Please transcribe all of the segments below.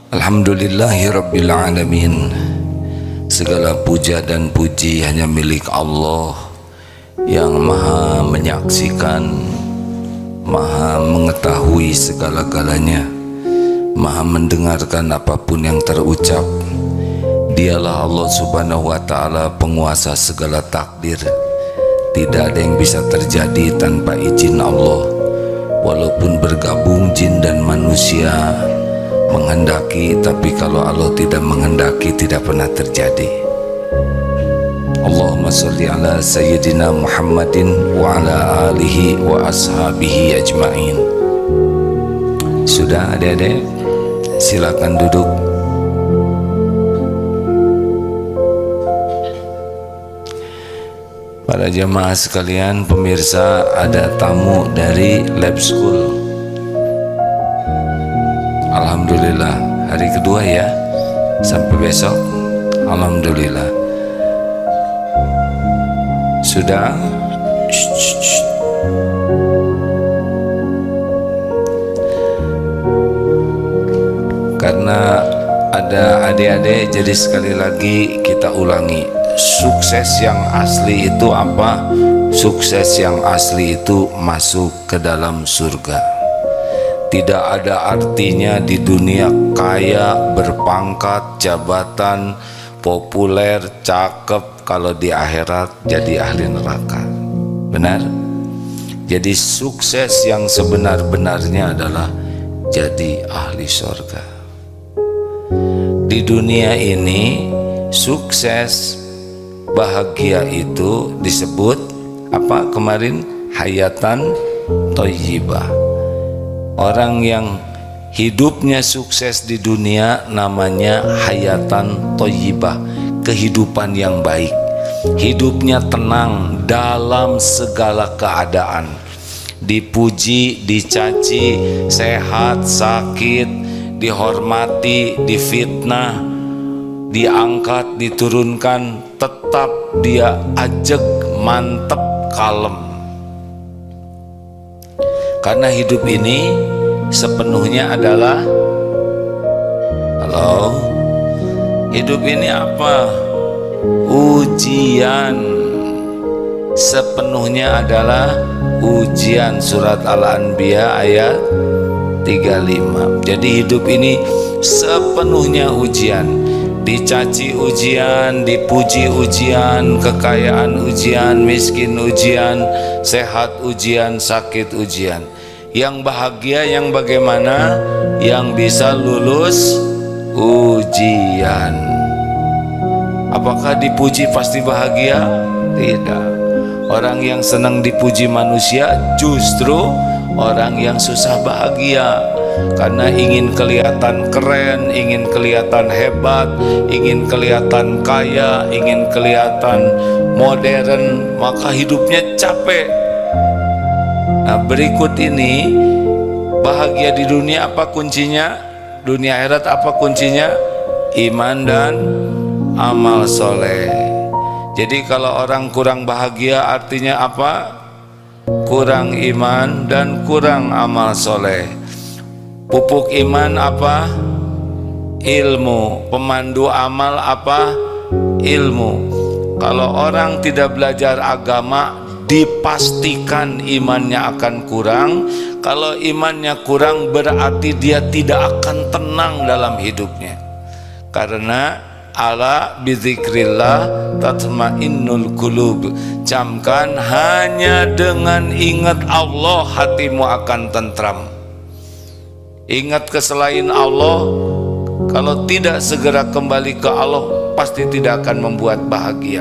Alhamdulillahirabbil alamin. Segala puja dan puji hanya milik Allah yang maha menyaksikan, maha mengetahui segala-galanya, maha mendengarkan apapun yang terucap. Dialah Allah subhanahu wa ta'ala, penguasa segala takdir. Tidak ada yang bisa terjadi tanpa izin Allah. Walaupun bergabung jin dan manusia menghendaki, tapi kalau Allah tidak menghendaki tidak pernah terjadi. Allahumma sholli ala sayyidina Muhammadin wa ala alihi wa ashabihi ajma'in. Sudah adik-adik, silakan duduk. Para jemaah sekalian, pemirsa, ada tamu dari Lab School. Alhamdulillah, hari kedua ya, sampai besok. Alhamdulillah. Sudah. Karena ada adik-adik, jadi sekali lagi kita ulangi. Sukses yang asli itu apa? Sukses yang asli itu masuk ke dalam surga. Tidak ada artinya di dunia kaya, berpangkat, jabatan, populer, cakep, kalau di akhirat jadi ahli neraka. Benar? Jadi sukses yang sebenar-benarnya adalah jadi ahli surga. Di dunia ini sukses, bahagia itu disebut apa kemarin? Hayatan thayyibah. Orang yang hidupnya sukses di dunia namanya hayatan thayyibah, kehidupan yang baik. Hidupnya tenang dalam segala keadaan. Dipuji, dicaci, sehat, sakit, dihormati, difitnah, diangkat, diturunkan, tetap dia ajeg, mantep, kalem. Karena hidup ini sepenuhnya adalah, halo, hidup ini apa? Ujian. Sepenuhnya adalah ujian. Surat Al-Anbiya ayat 35. Jadi hidup ini sepenuhnya ujian. Dicaci ujian, dipuji ujian, kekayaan ujian, miskin ujian, sehat ujian, sakit ujian. Yang bahagia yang bagaimana? Yang bisa lulus ujian. Apakah dipuji pasti bahagia? Tidak. Orang yang senang dipuji manusia justru orang yang susah bahagia. Karena ingin kelihatan keren, ingin kelihatan hebat, ingin kelihatan kaya, ingin kelihatan modern, maka hidupnya capek. Nah, berikut ini bahagia di dunia apa kuncinya? Dunia akhirat apa kuncinya? Iman dan amal soleh. Jadi kalau orang kurang bahagia artinya apa? Kurang iman dan kurang amal soleh. Pupuk iman apa? Ilmu. Pemandu amal apa? Ilmu. Kalau orang tidak belajar agama, dipastikan imannya akan kurang. Kalau imannya kurang berarti dia tidak akan tenang dalam hidupnya. Karena ala bizikrillah tatmainnul qulub. Camkan, hanya dengan ingat Allah hatimu akan tentram. Ingat keselain Allah, kalau tidak segera kembali ke Allah pasti tidak akan membuat bahagia.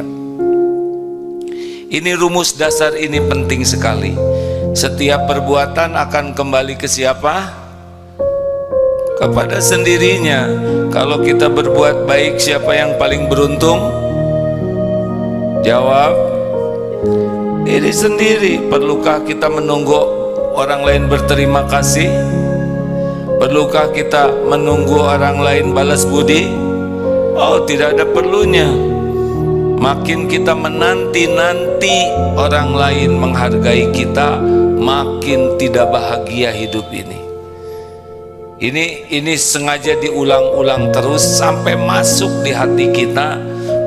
Ini rumus dasar, ini penting sekali. Setiap perbuatan akan kembali ke siapa? Kepada sendirinya. Kalau kita berbuat baik, siapa yang paling beruntung? Jawab, diri sendiri. Perlukah kita menunggu orang lain berterima kasih? Perlukah kita menunggu orang lain balas budi? Oh, tidak ada perlunya. Makin kita menanti-nanti orang lain menghargai kita, makin tidak bahagia hidup ini. Ini sengaja diulang-ulang terus sampai masuk di hati kita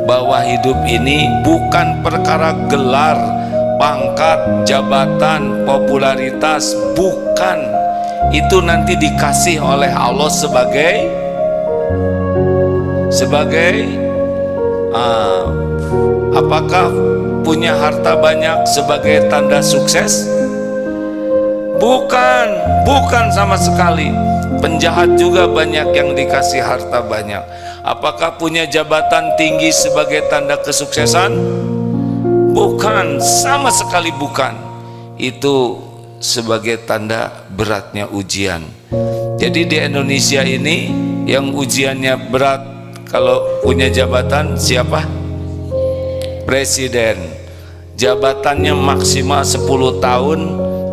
bahwa hidup ini bukan perkara gelar, pangkat, jabatan, popularitas, bukan. Itu nanti dikasih oleh Allah sebagai apakah punya harta banyak sebagai tanda sukses? Bukan sama sekali. Penjahat juga banyak yang dikasih harta banyak. Apakah punya jabatan tinggi sebagai tanda kesuksesan? Bukan, sama sekali bukan. Itu sebagai tanda beratnya ujian. Jadi di Indonesia ini yang ujiannya berat kalau punya jabatan siapa? Presiden. Jabatannya maksimal 10 tahun,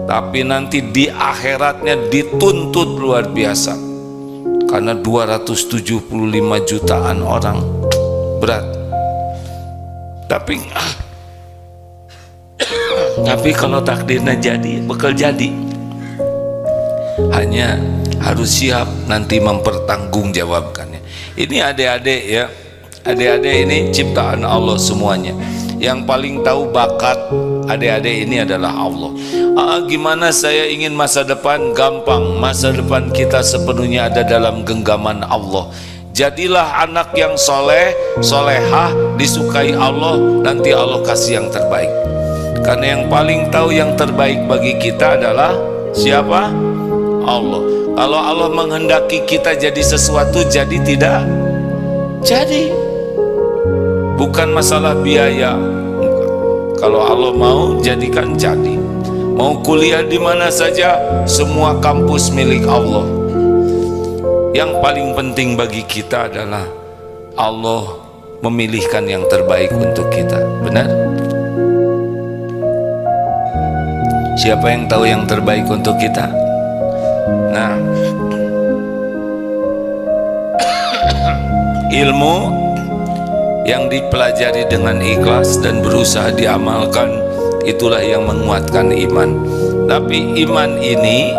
tapi nanti di akhiratnya dituntut luar biasa. Karena 275 jutaan orang, berat. Tapi kalau takdirnya jadi, bakal jadi. Hanya harus siap nanti mempertanggungjawabkannya. Ini adik-adik ya, adik-adik ini ciptaan Allah semuanya. Yang paling tahu bakat adik-adik ini adalah Allah. Gimana saya ingin masa depan? Gampang, masa depan kita sepenuhnya ada dalam genggaman Allah. Jadilah anak yang soleh, solehah, disukai Allah, nanti Allah kasih yang terbaik. Karena yang paling tahu yang terbaik bagi kita adalah siapa? Allah. Kalau Allah menghendaki kita jadi sesuatu, jadi tidak jadi. Bukan masalah biaya. Kalau Allah mau, jadikan jadi. Mau kuliah di mana saja, semua kampus milik Allah. Yang paling penting bagi kita adalah Allah memilihkan yang terbaik untuk kita. Benar? Siapa yang tahu yang terbaik untuk kita? Nah, ilmu yang dipelajari dengan ikhlas dan berusaha diamalkan, itulah yang menguatkan iman. Tapi iman ini,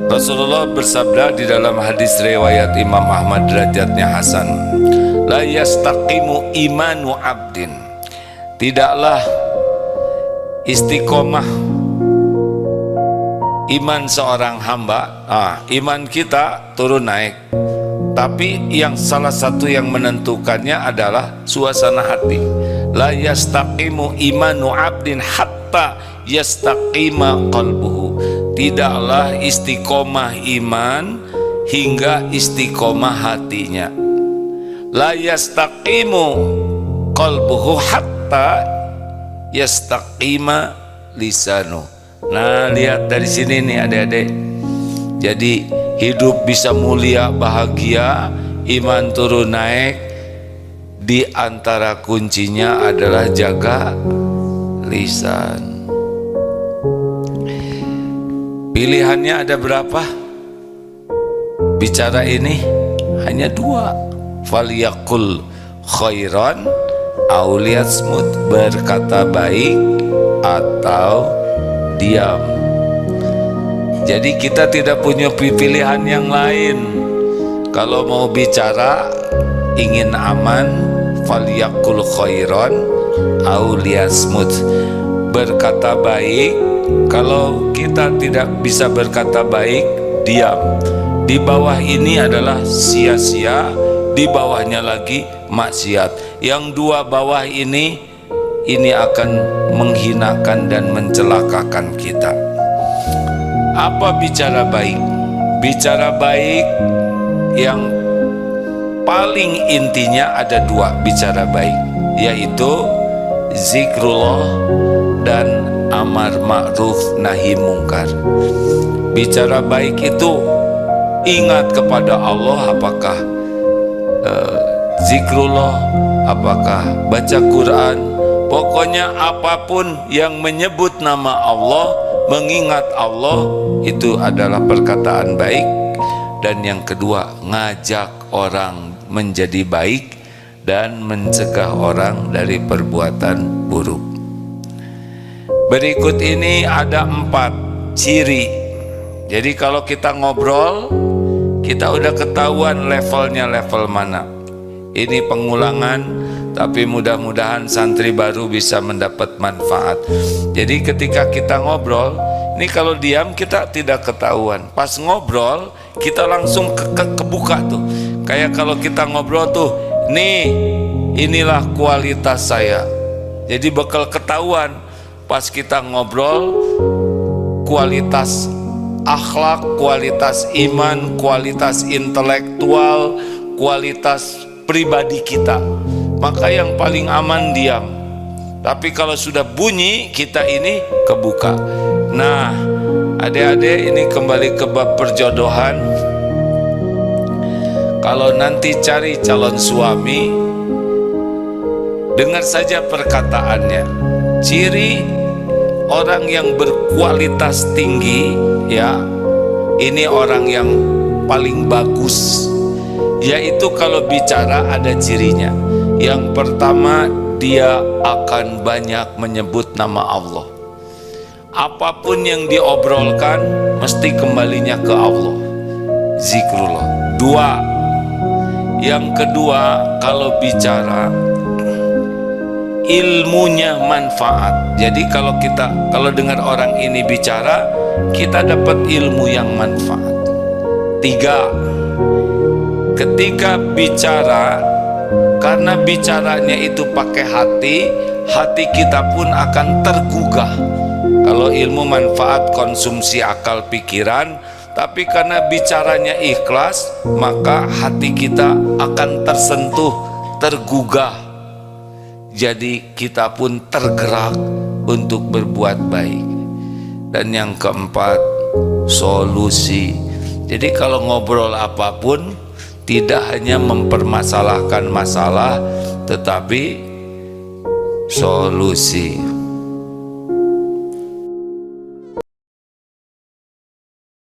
Rasulullah bersabda di dalam hadis riwayat Imam Ahmad derajatnya hasan, la yastaqimu imanu abdin, tidaklah istiqomah iman seorang hamba. Iman kita turun naik, tapi yang salah satu yang menentukannya adalah suasana hati. La yastaqimu imanu abdin hatta yastaqima qalbuhu. Tidaklah istiqomah iman hingga istiqomah hatinya. La yastaqimu qalbuhu hatta yastaqima lisanu. Nah, lihat dari sini nih adik-adik. Jadi hidup bisa mulia, bahagia, iman turun naik, di antara kuncinya adalah jaga lisan. Pilihannya ada berapa? Bicara ini hanya dua. Falyaqul khairan aw liyasmut, berkata baik atau diam. Jadi kita tidak punya pilihan yang lain. Kalau mau bicara, ingin aman, falyaqul khairan aw liyasmut, berkata baik. Kalau kita tidak bisa berkata baik, diam. Di bawah ini adalah sia-sia, di bawahnya lagi maksiat. Yang dua bawah ini akan menghinakan dan mencelakakan kita. Apa bicara baik? Bicara baik yang paling intinya ada dua bicara baik, yaitu zikrullah dan amar ma'ruf nahi mungkar. Bicara baik itu ingat kepada Allah, apakah zikrullah, apakah baca Quran, pokoknya apapun yang menyebut nama Allah, mengingat Allah, itu adalah perkataan baik. Dan yang kedua, ngajak orang menjadi baik dan mencegah orang dari perbuatan buruk. Berikut ini ada 4 ciri Jadi kalau kita ngobrol, kita udah ketahuan levelnya level mana. Ini pengulangan, tapi mudah-mudahan santri baru bisa mendapat manfaat. Jadi ketika kita ngobrol, ini kalau diam kita tidak ketahuan. Pas ngobrol kita langsung kebuka tuh. Kayak kalau kita ngobrol tuh, nih inilah kualitas saya. Jadi bakal ketahuan pas kita ngobrol kualitas akhlak, kualitas iman, kualitas intelektual, kualitas pribadi kita. Maka yang paling aman diam. Tapi kalau sudah bunyi, kita ini kebuka. Nah, adik-adik, ini kembali ke bab perjodohan. Kalau nanti cari calon suami, dengar saja perkataannya. Ciri orang yang berkualitas tinggi, ya, ini orang yang paling bagus, yaitu kalau bicara ada cirinya. Yang pertama, dia akan banyak menyebut nama Allah. Apapun yang diobrolkan mesti kembalinya ke Allah, zikrullah. Yang kedua, kalau bicara ilmunya manfaat. Jadi kalau dengar orang ini bicara, kita dapat ilmu yang manfaat. 3, ketika bicara, karena bicaranya itu pakai hati kita pun akan tergugah. Kalau ilmu manfaat konsumsi akal pikiran, tapi karena bicaranya ikhlas, maka hati kita akan tersentuh, tergugah. Jadi kita pun tergerak untuk berbuat baik. Dan yang keempat, solusi. Jadi kalau ngobrol apapun, tidak hanya mempermasalahkan masalah, tetapi solusi.